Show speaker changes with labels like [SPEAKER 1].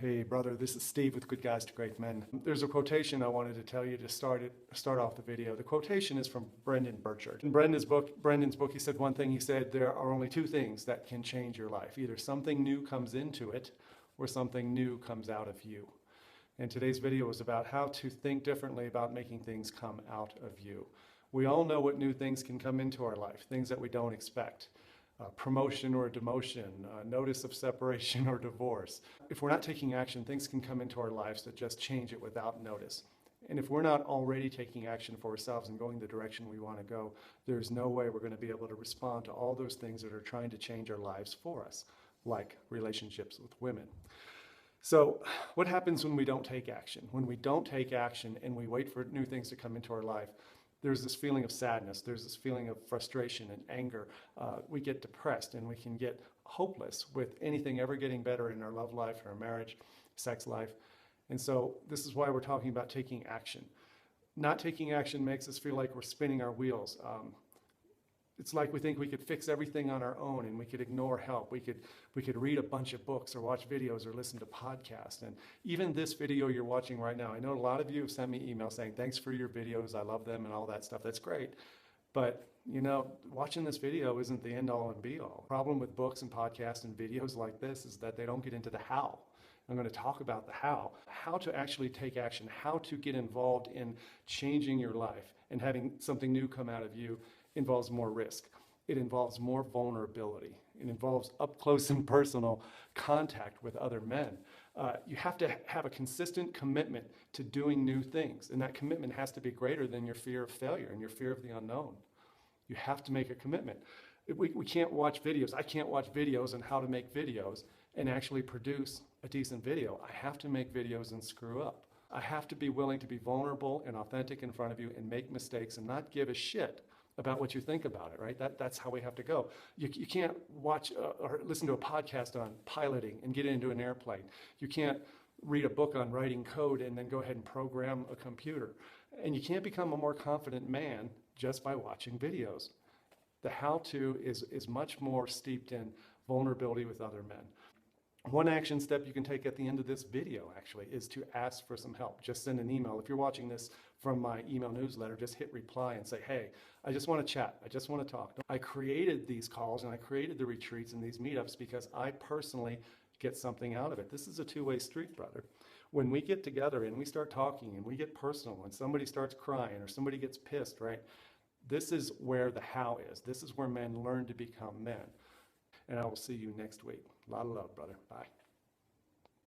[SPEAKER 1] Hey brother, this is Steve with Good Guys to Great Men. There's a quotation I wanted to tell you to start off the video. The quotation is from Brendon Burchard. In Brendon's book, he said one thing. He said there are only two things that can change your life. Either something new comes into it or something new comes out of you. And today's video is about how to think differently about making things come out of you. We all know what new things can come into our life, things that we don't expect. Promotion or demotion, notice of separation or divorce. If we're not taking action, things can come into our lives that just change it without notice. And if we're not already taking action for ourselves and going the direction we want to go, there's no way we're going to be able to respond to all those things that are trying to change our lives for us, like relationships with women. So what happens when we don't take action? When we don't take action and we wait for new things to come into our life, there's this feeling of sadness, there's this feeling of frustration and anger. We get depressed and we can get hopeless with anything ever getting better in our love life, our marriage, sex life. And so this is why we're talking about taking action. Not taking action makes us feel like we're spinning our wheels. It's like we think we could fix everything on our own and we could ignore help. We could read a bunch of books or watch videos or listen to podcasts. And even this video you're watching right now, I know a lot of you have sent me emails saying, thanks for your videos, I love them and all that stuff. That's great. But you know, watching this video isn't the end all and be all. The problem with books and podcasts and videos like this is that they don't get into the how. I'm going to talk about the how to actually take action, how to get involved in changing your life and having something new come out of you. Involves more risk. It involves more vulnerability. It involves up close and personal contact with other men. You have to have a consistent commitment to doing new things, and that commitment has to be greater than your fear of failure and your fear of the unknown. You have to make a commitment. We can't watch videos. I can't watch videos on how to make videos and actually produce a decent video. I have to make videos and screw up. I have to be willing to be vulnerable and authentic in front of you and make mistakes and not give a shit about what you think about it, right? That's how we have to go. You can't watch or listen to a podcast on piloting and get into an airplane. You can't read a book on writing code and then go ahead and program a computer. And you can't become a more confident man just by watching videos. The how-to is much more steeped in vulnerability with other men. One action step you can take at the end of this video, actually, is to ask for some help. Just send an email. If you're watching this from my email newsletter, just hit reply and say, hey, I just want to chat. I just want to talk. I created these calls and I created the retreats and these meetups because I personally get something out of it. This is a two-way street, brother. When we get together and we start talking and we get personal, when somebody starts crying or somebody gets pissed, right? This is where the how is. This is where men learn to become men. And I will see you next week. A lot of love, brother. Bye.